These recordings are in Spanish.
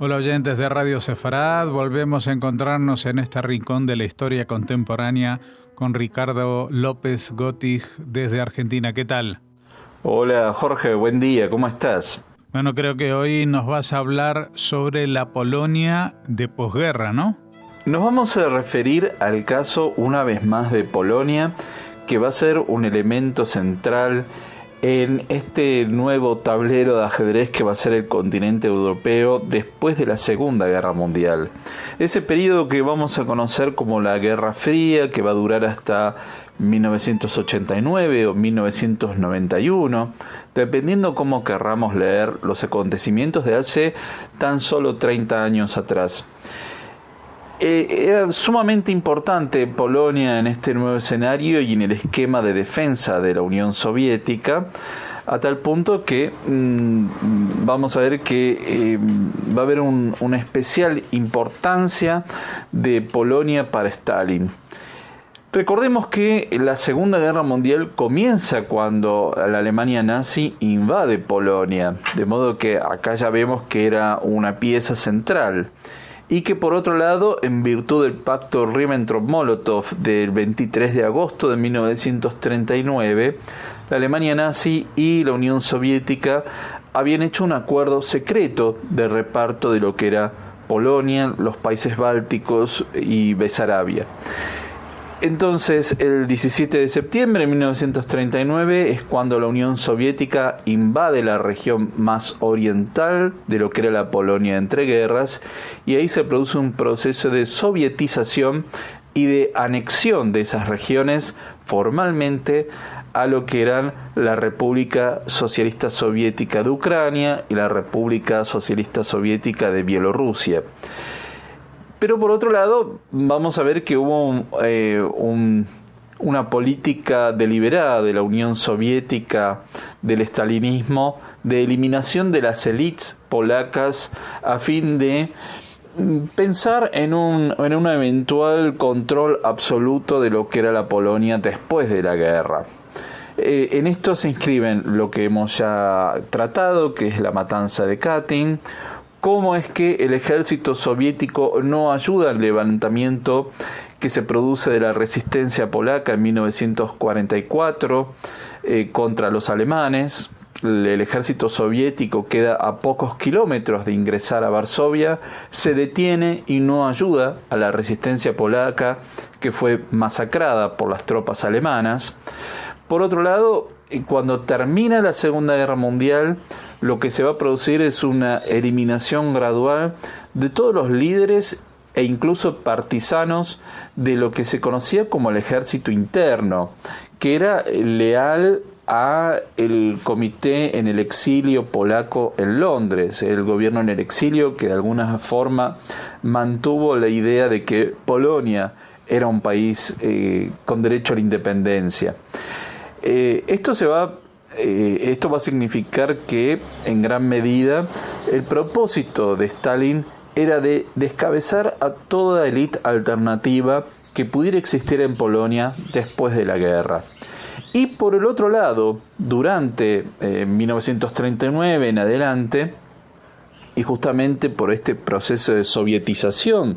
Hola oyentes de Radio Sefarad, volvemos a encontrarnos en este rincón de la historia contemporánea con Ricardo López Gottig desde Argentina. ¿Qué tal? Hola Jorge, buen día, ¿cómo estás? Bueno, creo que hoy nos vas a hablar sobre la Polonia de posguerra, ¿no? Nos vamos a referir al caso una vez más de Polonia, que va a ser un elemento central en este nuevo tablero de ajedrez que va a ser el continente europeo después de la Segunda Guerra Mundial. Ese periodo que vamos a conocer como la Guerra Fría, que va a durar hasta 1989 o 1991, dependiendo cómo querramos leer los acontecimientos de hace tan solo 30 años atrás. Era sumamente importante Polonia en este nuevo escenario y en el esquema de defensa de la Unión Soviética, a tal punto que vamos a ver que va a haber una especial importancia de Polonia para Stalin. Recordemos que la Segunda Guerra Mundial comienza cuando la Alemania nazi invade Polonia, de modo que acá ya vemos que era una pieza central. Y que por otro lado, en virtud del pacto Ribbentrop-Molotov del 23 de agosto de 1939, la Alemania nazi y la Unión Soviética habían hecho un acuerdo secreto de reparto de lo que era Polonia, los países bálticos y Besarabia. Entonces, el 17 de septiembre de 1939 es cuando la Unión Soviética invade la región más oriental de lo que era la Polonia entre guerras, y ahí se produce un proceso de sovietización y de anexión de esas regiones formalmente a lo que eran la República Socialista Soviética de Ucrania y la República Socialista Soviética de Bielorrusia. Pero por otro lado, vamos a ver que hubo una política deliberada de la Unión Soviética, del estalinismo, de eliminación de las élites polacas a fin de pensar en un eventual control absoluto de lo que era la Polonia después de la guerra. En esto se inscriben lo que hemos ya tratado, que es la matanza de Katyn, cómo es que el ejército soviético no ayuda al levantamiento que se produce de la resistencia polaca en 1944 contra los alemanes. El ejército soviético queda a pocos kilómetros de ingresar a Varsovia, se detiene y no ayuda a la resistencia polaca, que fue masacrada por las tropas alemanas. Por otro lado, cuando termina la Segunda Guerra Mundial, lo que se va a producir es una eliminación gradual de todos los líderes e incluso partisanos de lo que se conocía como el ejército interno, que era leal a el comité en el exilio polaco en Londres, el gobierno en el exilio que de alguna forma mantuvo la idea de que Polonia era un país con derecho a la independencia. Esto va a significar que, en gran medida, el propósito de Stalin era de descabezar a toda élite alternativa que pudiera existir en Polonia después de la guerra. Y por el otro lado, durante 1939 en adelante, y justamente por este proceso de sovietización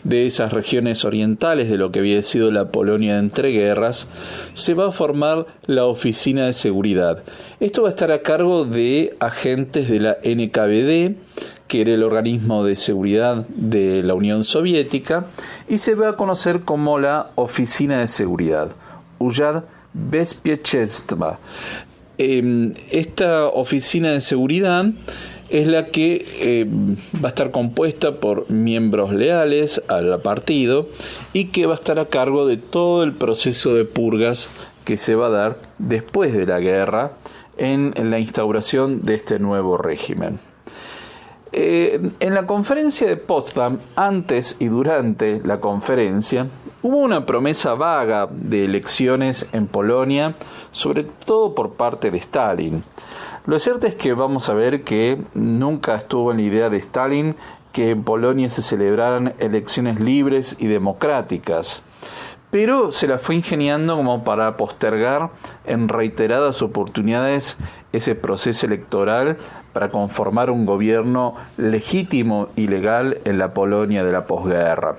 de esas regiones orientales de lo que había sido la Polonia de entreguerras, se va a formar la Oficina de Seguridad. Esto va a estar a cargo de agentes de la NKVD, que era el organismo de seguridad de la Unión Soviética, y se va a conocer como la Oficina de Seguridad, Uyad Bezpieczeństwa. Esta Oficina de Seguridad es la que va a estar compuesta por miembros leales al partido y que va a estar a cargo de todo el proceso de purgas que se va a dar después de la guerra en la instauración de este nuevo régimen. En la conferencia de Potsdam, antes y durante la conferencia, hubo una promesa vaga de elecciones en Polonia, sobre todo por parte de Stalin. Lo cierto es que vamos a ver que nunca estuvo en la idea de Stalin que en Polonia se celebraran elecciones libres y democráticas. pero se la fue ingeniando como para postergar en reiteradas oportunidades ese proceso electoral para conformar un gobierno legítimo y legal en la Polonia de la posguerra.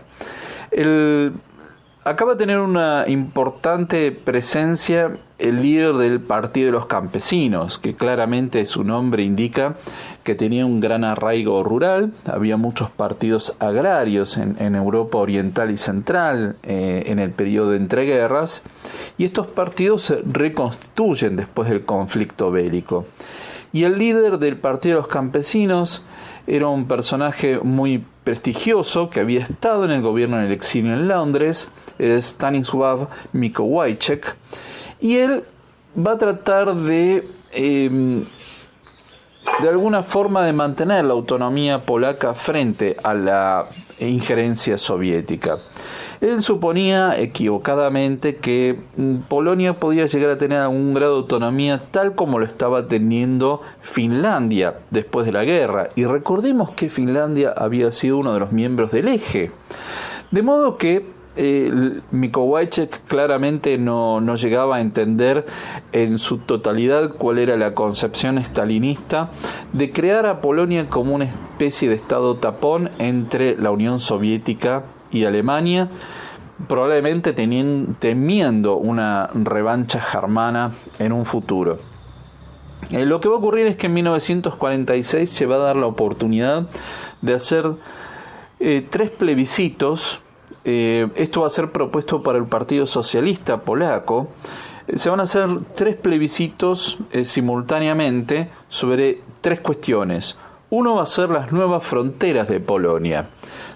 Acaba de tener una importante presencia el líder del Partido de los Campesinos, que claramente su nombre indica que tenía un gran arraigo rural. Había muchos partidos agrarios en Europa Oriental y Central en el periodo de entreguerras, y estos partidos se reconstituyen después del conflicto bélico. Y el líder del Partido de los Campesinos era un personaje muy prestigioso que había estado en el gobierno en el exilio en Londres, Stanisław Mikołajczyk, y él va a tratar de alguna forma de mantener la autonomía polaca frente a la injerencia soviética. Él suponía equivocadamente que Polonia podía llegar a tener algún grado de autonomía tal como lo estaba teniendo Finlandia después de la guerra. Y recordemos que Finlandia había sido uno de los miembros del Eje. De modo que Mikołajczyk claramente no llegaba a entender en su totalidad cuál era la concepción stalinista de crear a Polonia como una especie de estado tapón entre la Unión Soviética y Alemania, probablemente temiendo una revancha germana en un futuro. Lo que va a ocurrir es que en 1946 se va a dar la oportunidad de hacer 3 plebiscitos. Esto va a ser propuesto para el Partido Socialista Polaco. Se van a hacer 3 plebiscitos simultáneamente sobre 3 cuestiones. Uno va a ser las nuevas fronteras de Polonia.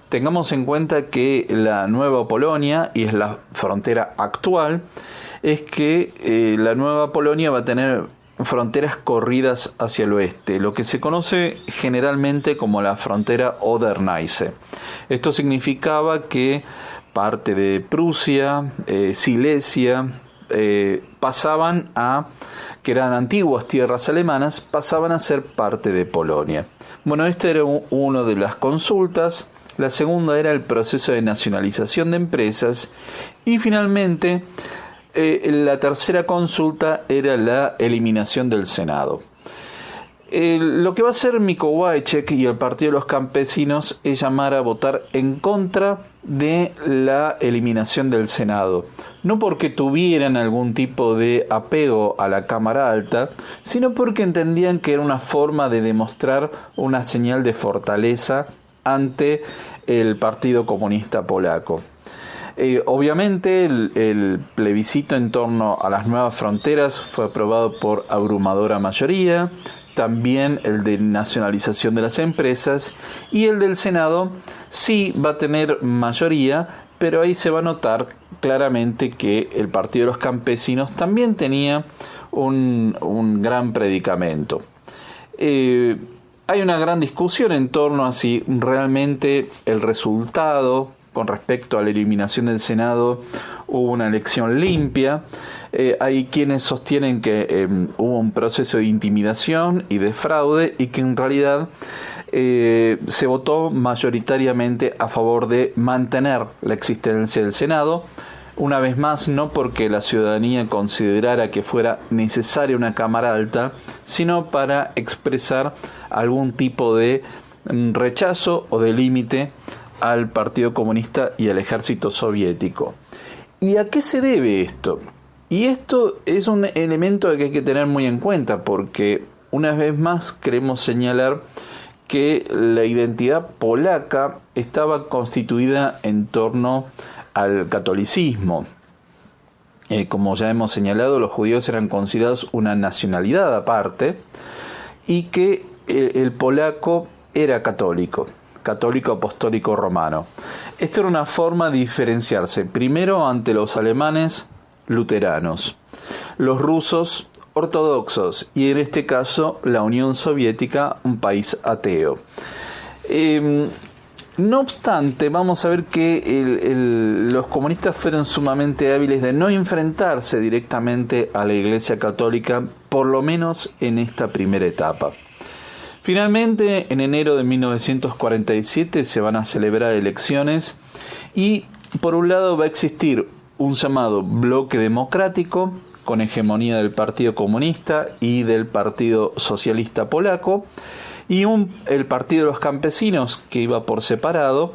Tengamos en cuenta que la nueva Polonia, y es la frontera actual, es que la nueva Polonia va a tener fronteras corridas hacia el oeste, lo que se conoce generalmente como la frontera Oder-Neisse. Esto significaba que parte de Prusia, Silesia, pasaban que eran antiguas tierras alemanas, pasaban a ser parte de Polonia. Bueno, esta era una de las consultas. La segunda era el proceso de nacionalización de empresas, y finalmente la tercera consulta era la eliminación del Senado. Lo que va a hacer Mikołajczyk y el Partido de los Campesinos es llamar a votar en contra de la eliminación del Senado. No porque tuvieran algún tipo de apego a la Cámara Alta, sino porque entendían que era una forma de demostrar una señal de fortaleza ante el Partido Comunista Polaco. Obviamente el plebiscito en torno a las nuevas fronteras fue aprobado por abrumadora mayoría, también el de nacionalización de las empresas, y el del Senado sí va a tener mayoría, pero ahí se va a notar claramente que el Partido de los Campesinos también tenía un gran predicamento. Hay una gran discusión en torno a si realmente el resultado con respecto a la eliminación del Senado hubo una elección limpia. Hay quienes sostienen que hubo un proceso de intimidación y de fraude, y que en realidad se votó mayoritariamente a favor de mantener la existencia del Senado. Una vez más, no porque la ciudadanía considerara que fuera necesaria una Cámara Alta, sino para expresar algún tipo de rechazo o de límite al Partido Comunista y al ejército soviético. ¿Y a qué se debe esto? Y esto es un elemento que hay que tener muy en cuenta, porque una vez más queremos señalar que la identidad polaca estaba constituida en torno al catolicismo. Como ya hemos señalado, los judíos eran considerados una nacionalidad aparte, y que el polaco era católico apostólico romano. Esto era una forma de diferenciarse, primero ante los alemanes luteranos, los rusos ortodoxos, y en este caso la Unión Soviética, un país ateo. No obstante, vamos a ver que los comunistas fueron sumamente hábiles de no enfrentarse directamente a la Iglesia Católica, por lo menos en esta primera etapa. Finalmente, en enero de 1947 se van a celebrar elecciones, y por un lado va a existir un llamado bloque democrático con hegemonía del Partido Comunista y del Partido Socialista Polaco, y el Partido de los Campesinos, que iba por separado.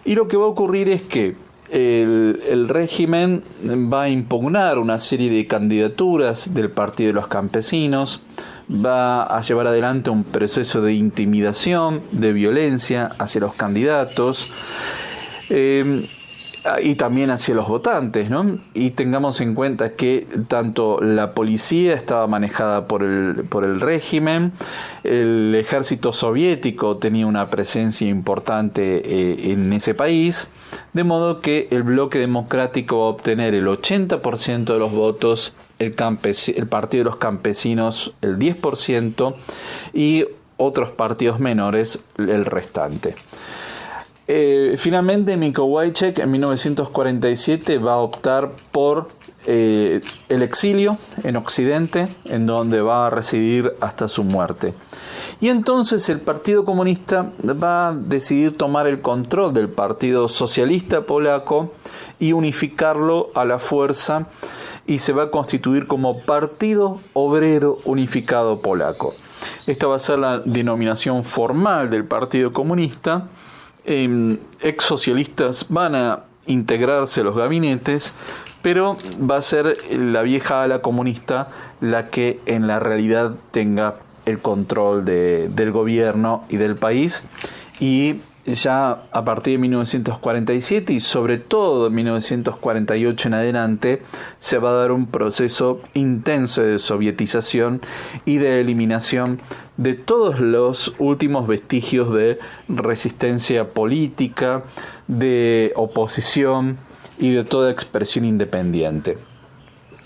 Y lo que va a ocurrir es que el régimen va a impugnar una serie de candidaturas del Partido de los Campesinos, va a llevar adelante un proceso de intimidación, de violencia hacia los candidatos, y también hacia los votantes, ¿no? Y tengamos en cuenta que tanto la policía estaba manejada por el régimen, el ejército soviético tenía una presencia importante en ese país, de modo que el bloque democrático va a obtener el 80% de los votos, el Partido de los Campesinos el 10% y otros partidos menores el restante. Finalmente, Miko Wajciech en 1947 va a optar por el exilio en Occidente, en donde va a residir hasta su muerte. Y entonces el Partido Comunista va a decidir tomar el control del Partido Socialista Polaco y unificarlo a la fuerza, y se va a constituir como Partido Obrero Unificado Polaco. Esta va a ser la denominación formal del Partido Comunista. Ex socialistas van a integrarse a los gabinetes, pero va a ser la vieja ala comunista la que en la realidad tenga el control del gobierno y del país. Y ya a partir de 1947 y sobre todo en 1948 en adelante se va a dar un proceso intenso de sovietización y de eliminación de todos los últimos vestigios de resistencia política, de oposición y de toda expresión independiente.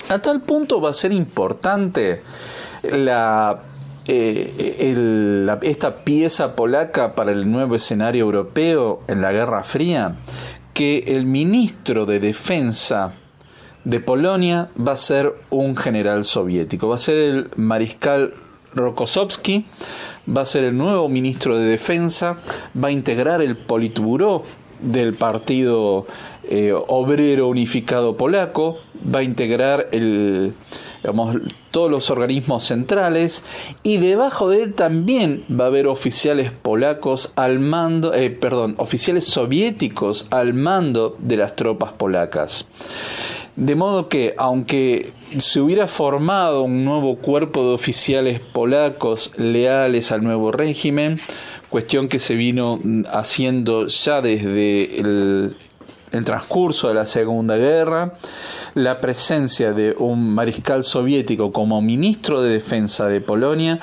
A tal punto va a ser importante esta pieza polaca para el nuevo escenario europeo en la Guerra Fría, que el ministro de Defensa de Polonia va a ser un general soviético, va a ser el mariscal Rokossovski, va a ser el nuevo ministro de Defensa, va a integrar el Politburó del Partido Obrero Unificado Polaco, va a integrar todos los organismos centrales, y debajo de él también va a haber oficiales polacos oficiales soviéticos al mando de las tropas polacas. De modo que, aunque se hubiera formado un nuevo cuerpo de oficiales polacos leales al nuevo régimen, cuestión que se vino haciendo ya desde el transcurso de la Segunda Guerra, la presencia de un mariscal soviético como ministro de Defensa de Polonia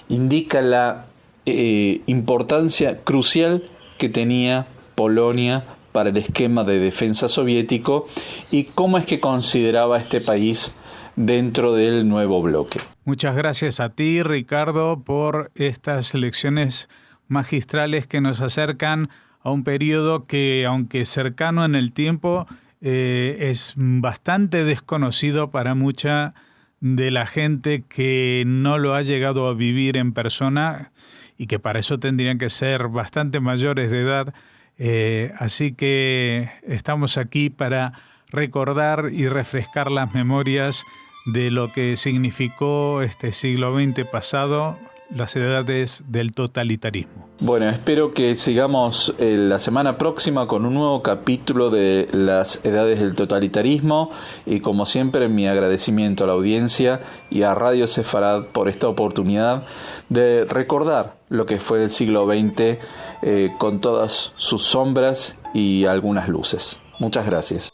indica la importancia crucial que tenía Polonia para el esquema de defensa soviético y cómo es que consideraba a este país dentro del nuevo bloque. Muchas gracias a ti, Ricardo, por estas lecciones magistrales que nos acercan a un periodo que, aunque cercano en el tiempo, es bastante desconocido para mucha de la gente que no lo ha llegado a vivir en persona y que para eso tendrían que ser bastante mayores de edad. Así que estamos aquí para recordar y refrescar las memorias de lo que significó este siglo XX pasado, las edades del totalitarismo. Bueno, espero que sigamos la semana próxima con un nuevo capítulo de las edades del totalitarismo, y como siempre mi agradecimiento a la audiencia y a Radio Sefarad por esta oportunidad de recordar lo que fue el siglo XX con todas sus sombras y algunas luces. Muchas gracias.